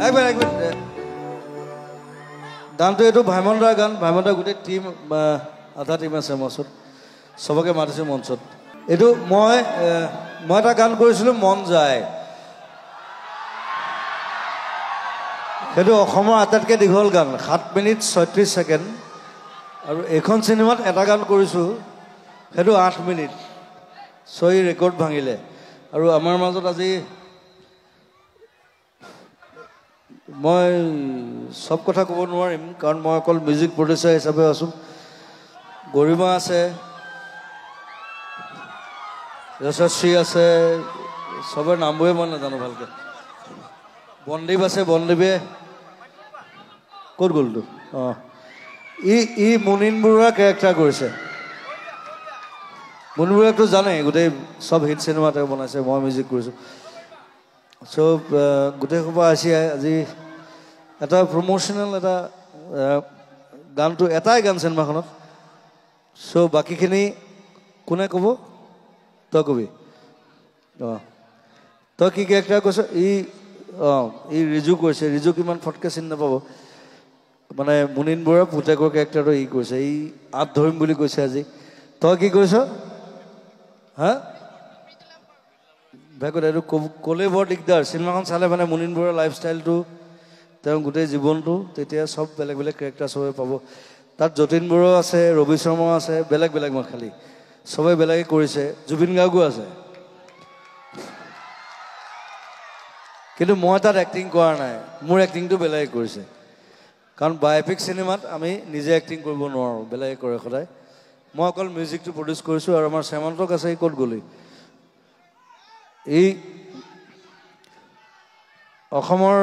একবাৰ গানটো এইটো ভাইমনদাৰ গান ভাইমনদাৰ গোটেই টিম আধা টিম আছে মঞ্চত সবকে মাতিছোঁ মঞ্চত এইটো মই এটা গান কৰিছিলোঁ মন যায় সেইটো অসমৰ আটাইতকৈ দীঘল গান 7 মিনিট 36 ছেকেণ্ড আৰু এইখন চিনেমাত এটা গান কৰিছোঁ সেইটো 8 মিনিট ছয় ৰেকৰ্ড ভাঙিলে আৰু আমাৰ মাজত আজি মই সব কথা ক'ব নোৱাৰিম কাৰণ মই অকল মিউজিক প্ৰডিউচাৰ হিচাপে আছোঁ গৰিমা আছে যশস্বী আছে সবৰ নামবোৰে মই নাজানো ভালকৈ বনদীপ আছে বনদীপে ক'ত গ'লতো অঁ ই মুনিন বৰুৱা কেৰেক্টাৰ কৰিছে মুনিন বৰুৱাকতো জানে গোটেই সব হিট চিনেমা তেওঁ বনাইছে মই মিউজিক কৰিছোঁ চ' গোটেই সোপা আছে আজি এটা প্ৰমোশ্যনেল এটা গানটো এটাই গান চিনেমাখনত চ' বাকীখিনি কোনে ক'ব তই কবি অঁ তই কি কেৰেক্টাৰ কৈছ ই ৰিজু কৈছে ৰিজুক ইমান ফটকৈ চিনি নাপাব মানে মুনিন বৰুৱা পুতেকৰ কেৰেক্টাৰটো ই কৈছে ই আঁত ধৰিম বুলি কৈছে আজি তই কি কৈছ হা ভেকত এইটো ক'লে বৰ দিগদাৰ চিনেমাখন চালে মানে মুনিন বৰুৱাৰ লাইফষ্টাইলটো তেওঁ গোটেই জীৱনটো তেতিয়া সব বেলেগ বেলেগ কেৰেক্টাৰ সবে পাব তাত যতীন বৰুৱা আছে ৰবি শৰ্মা আছে বেলেগ বেলেগ মই খালি সবে বেলেগে কৰিছে জুবিন গাৰ্গো আছে কিন্তু মই তাত এক্টিং কৰা নাই মোৰ এক্টিংটো বেলেগে কৰিছে কাৰণ বায়'পিক চিনেমাত আমি নিজে এক্টিং কৰিব নোৱাৰোঁ বেলেগে কৰে সদায় মই অকল মিউজিকটো প্ৰডিউচ কৰিছোঁ আৰু আমাৰ শ্যামন্তক আছে এই ক'ত গ'লি এই অসমৰ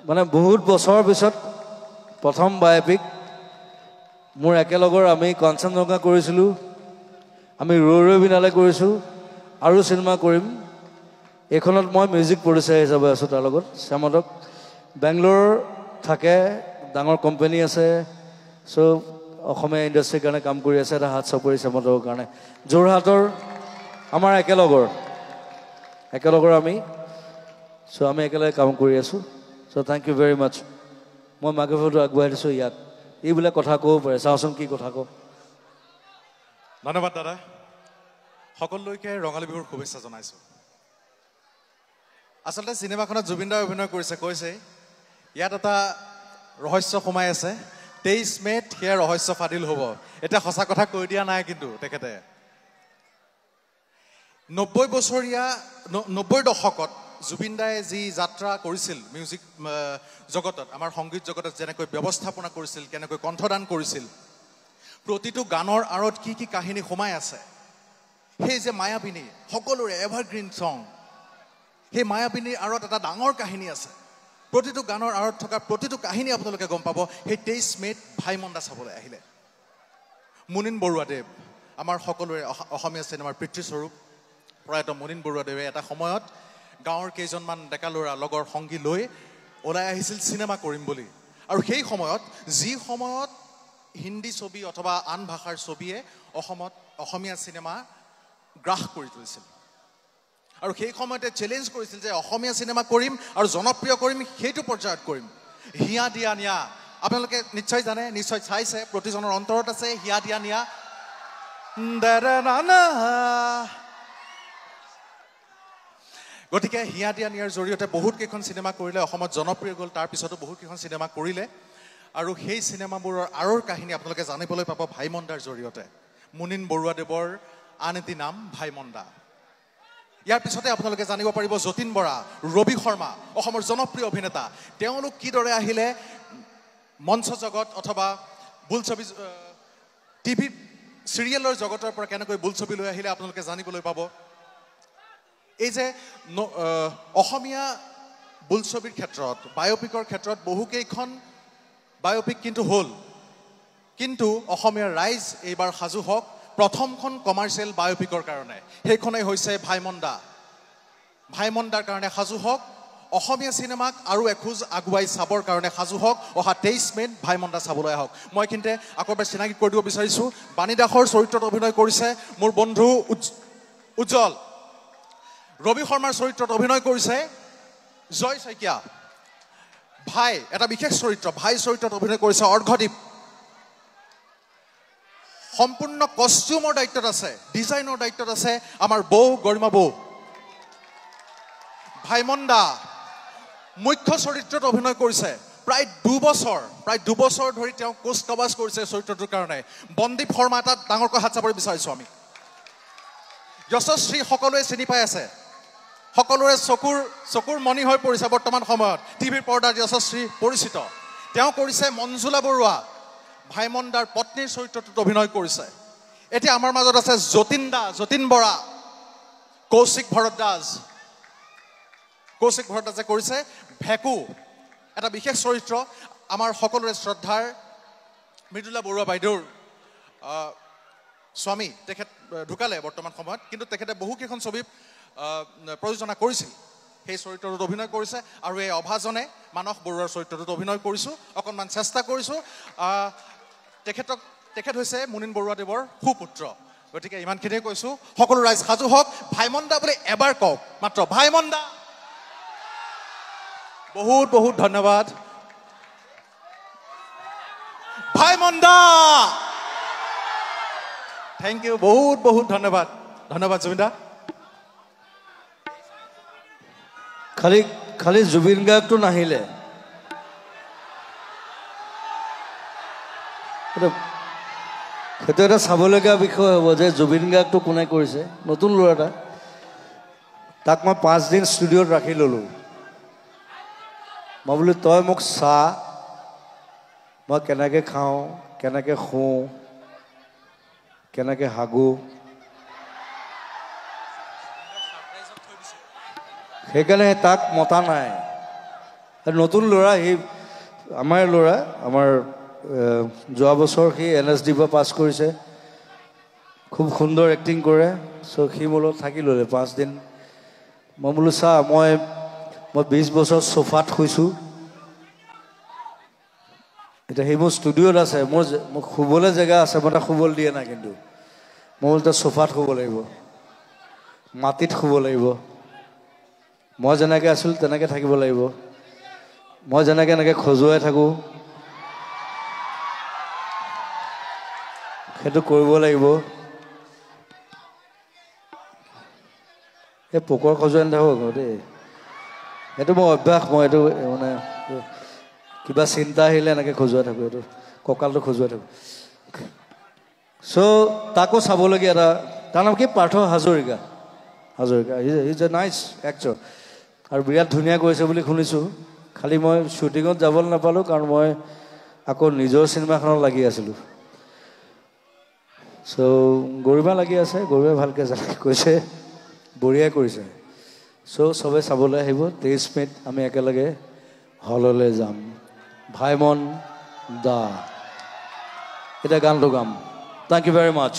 মানে বহুত বছৰৰ পিছত প্ৰথম বায়'পিক মোৰ একেলগৰ আমি কাঞ্চনজংঘা কৰিছিলোঁ আমি ৰৈ বিনালে কৰিছোঁ আৰু চিনেমা কৰিম এইখনত মই মিউজিক প্ৰডিউচাৰ হিচাপে আছোঁ তাৰ লগত শ্যামন্তক বেংগলোৰ থাকে ডাঙৰ কোম্পানী আছে চ' অসমীয়া ইণ্ডাষ্ট্ৰীৰ কাৰণে কাম কৰি আছে এটা হাত চাপৰি শ্যামন্তকৰ কাৰণে যোৰহাটৰ আমাৰ একেলগৰ আমি চ' আমি একেলগে কাম কৰি আছোঁ চ' থেংক ইউ ভেৰি মাছ মই মাইক্ৰফোনটো আগবঢ়াই দিছোঁ ইয়াক এইবিলাক কথা ক'ব পাৰে চাওঁচোন কি কথা কওঁ ধন্যবাদ দাদা সকলোলৈকে ৰঙালী বিহুৰ শুভেচ্ছা জনাইছোঁ আচলতে চিনেমাখনত জুবিন দাই অভিনয় কৰিছে কৈছে ইয়াত এটা ৰহস্য সোমাই আছে 23 মে'ত সেয়া ৰহস্য ফাদিল হ'ব এটা সঁচা কথা কৈ দিয়া নাই কিন্তু তেখেতে 90 দশকত জুবিন দায়ে যি যাত্ৰা কৰিছিল মিউজিক জগতত আমাৰ সংগীত জগতত যেনেকৈ ব্যৱস্থাপনা কৰিছিল কেনেকৈ কণ্ঠদান কৰিছিল প্ৰতিটো গানৰ আঁৰত কি কি কাহিনী সোমাই আছে সেই যে মায়াবিনী সকলোৰে এভাৰগ্ৰীণ ছং সেই মায়াবিনীৰ আঁৰত এটা ডাঙৰ কাহিনী আছে প্ৰতিটো গানৰ আঁৰত থকা প্ৰতিটো কাহিনী আপোনালোকে গম পাব সেই 23 মে'ত ভাইমন্দা চাবলৈ আহিলে মুনিন বৰুৱাদেৱ আমাৰ সকলোৰে অসমীয়া চিনেমাৰ পিতৃস্বৰূপ প্ৰয়াত মুনিন বৰুৱাদেৱে এটা সময়ত গাঁৱৰ কেইজনমান ডেকা ল'ৰা লগৰ সংগী লৈ ওলাই আহিছিল চিনেমা কৰিম বুলি আৰু সেই সময়ত যি সময়ত হিন্দী ছবি অথবা আন ভাষাৰ ছবিয়ে অসমত অসমীয়া চিনেমা গ্ৰাস কৰি তুলিছিল আৰু সেই সময়তে চ্যালেঞ্জ কৰিছিল যে অসমীয়া চিনেমা কৰিম আৰু জনপ্ৰিয় কৰিম সেইটো পৰ্যায়ত কৰিম হিয়া দিয়া নিয়া আপোনালোকে নিশ্চয় জানে নিশ্চয় চাইছে প্ৰতিজনৰ অন্তৰত আছে হিয়া দিয়া নিয়া গতিকে হিয়া দিয়া নিয়াৰ জৰিয়তে বহুত কেইখন চিনেমা কৰিলে অসমত জনপ্ৰিয় গ'ল তাৰপিছতো বহুত কেইখন চিনেমা কৰিলে আৰু সেই চিনেমাবোৰৰ আঁৰৰ কাহিনী আপোনালোকে জানিবলৈ পাব ভাইমন্দাৰ জৰিয়তে মুনিন বৰুৱাদেৱৰ আন এটি নাম ভাইমন্দা ইয়াৰ পিছতে আপোনালোকে জানিব পাৰিব যতীন বৰা ৰবি শৰ্মা অসমৰ জনপ্ৰিয় অভিনেতা তেওঁলোক কিদৰে আহিলে মঞ্চ জগত অথবা বোলছবি টিভি চিৰিয়েলৰ জগতৰ পৰা কেনেকৈ বোলছবি লৈ আহিলে আপোনালোকে জানিবলৈ পাব এই যে অসমীয়া বোলছবিৰ ক্ষেত্ৰত বায়'পিকৰ ক্ষেত্ৰত বহুকেইখন বায়'পিক কিন্তু হ'ল কিন্তু অসমীয়া ৰাইজ এইবাৰ সাজু হওক প্ৰথমখন কমাৰ্চিয়েল বায়'পিকৰ কাৰণে সেইখনেই হৈছে ভাইমন্দাৰ কাৰণে সাজু হওক অসমীয়া চিনেমাক আৰু এখোজ আগুৱাই চাবৰ কাৰণে সাজু হওক অহা 23 মে'ত ভাইমন্দা চাবলৈ আহক মই কিন্তু আকৌ এবাৰ চিনাকি কৰি দিব বিচাৰিছোঁ বাণী দাসৰ চৰিত্ৰত অভিনয় কৰিছে মোৰ বন্ধু উজ্জ্বল ৰবি শৰ্মাৰ চৰিত্ৰত অভিনয় কৰিছে জয় শইকীয়া ভাই এটা বিশেষ চৰিত্ৰ ভাই চৰিত্ৰত অভিনয় কৰিছে অৰ্ঘদীপ সম্পূৰ্ণ কষ্টিউমৰ দায়িত্বত আছে ডিজাইনৰ দায়িত্বত আছে আমাৰ বৌ গৰিমা বৌ ভাইমন্দা মুখ্য চৰিত্ৰত অভিনয় কৰিছে প্ৰায় 2 বছৰ ধৰি তেওঁ কোচ কভাজ কৰিছে চৰিত্ৰটোৰ কাৰণে বন্দীপ শৰ্মা এটা ডাঙৰকৈ হাত চাপৰি বিচাৰিছোঁ আমি যশস্বী সকলোৱে চিনি পাই আছে সকলোৰে চকুৰ মণি হৈ পৰিছে বৰ্তমান সময়ত টিভিৰ পৰ্দাত যশস্বী পৰিচিত তেওঁ কৰিছে মঞ্জুলা বৰুৱা ভাইমন্দাৰ পত্নীৰ চৰিত্ৰটোত অভিনয় কৰিছে এতিয়া আমাৰ মাজত আছে যতীন বৰা কৌশিক ভৰদ্বাজে কৰিছে ভেকু এটা বিশেষ চৰিত্ৰ আমাৰ সকলোৰে শ্ৰদ্ধাৰ মৃদুলা বৰুৱা বাইদেউৰ স্বামী তেখেত ঢুকালে বৰ্তমান সময়ত কিন্তু তেখেতে বহুকেইখন ছবিত প্ৰযোজনা কৰিছিল সেই চৰিত্ৰটোত অভিনয় কৰিছে আৰু এই অভাজনে মানস বৰুৱাৰ চৰিত্ৰটোত অভিনয় কৰিছোঁ অকণমান চেষ্টা কৰিছোঁ তেখেত হৈছে মুনীন বৰুৱাদেৱৰ সুপুত্ৰ গতিকে ইমানখিনিয়ে কৈছোঁ সকলো ৰাইজ সাজু হওক ভাইমন্দা বুলি এবাৰ কওক মাত্ৰ ভাইমন্দা বহুত ধন্যবাদ ভাইমন্দা থেংক ইউ বহুত ধন্যবাদ জুবিনদা খালি জুবিন গাৰ্গটো নাহিলে সেইটো এটা চাবলগীয়া বিষয় হ'ব যে জুবিন গাৰ্গটো কোনে কৰিছে নতুন ল'ৰা এটা তাক মই 5 দিন ষ্টুডিঅ'ত ৰাখি ল'লোঁ মই বোলো তই মোক চা মই কেনেকৈ খাওঁ কেনেকৈ শুওঁ কেনেকৈ হাগো সেইকাৰণে তাক মতা নাই নতুন ল'ৰা সি আমাৰ ল'ৰা আমাৰ যোৱা বছৰ সি NSD পৰা পাছ কৰিছে খুব সুন্দৰ এক্টিং কৰে চ' সি মোৰ লগত থাকি ল'লে 5 দিন মই বোলো চা মই 20 বছৰ চোফাত শুইছোঁ এতিয়া সি মোৰ ষ্টুডিঅ'ত আছে মোৰ শুবলৈ জেগা আছে মই তাক শুবলৈ দিয়ে নাই কিন্তু মই বোলো তই চোফাত শুব লাগিব মাটিত শুব লাগিব মই যেনেকৈ আছিলোঁ তেনেকৈ থাকিব লাগিব মই যেনেকৈ এনেকৈ খজুৱাই থাকোঁ সেইটো কৰিব লাগিব এই পোকৰ খজুৱাই নাথাকোঁ দেই সেইটো মোৰ অভ্যাস মই এইটো মানে কিবা চিন্তা আহিলে এনেকৈ খজুৱাই থাকোঁ এইটো কঁকালটো খজুৱাই থাকোঁ চ' তাকো চাবলগীয়া এটা তাৰ নাম কি Partha Hazarika is a nice actor আৰু বিৰাট ধুনীয়া কৰিছে বুলি শুনিছোঁ খালি মই শ্বুটিঙত যাবলৈ নাপালোঁ কাৰণ মই আকৌ নিজৰ চিনেমাখনত লাগি আছিলোঁ চ' গৰিমা লাগি আছে গৰিমাই ভালকৈ কৈছে বঢ়িয়াই কৰিছে চ' চবে চাবলৈ আহিব 23 মে'ত আমি একেলগে হললৈ যাম ভাইমন দা এতিয়া গানটো গাম থেংক ইউ ভেৰি মাছ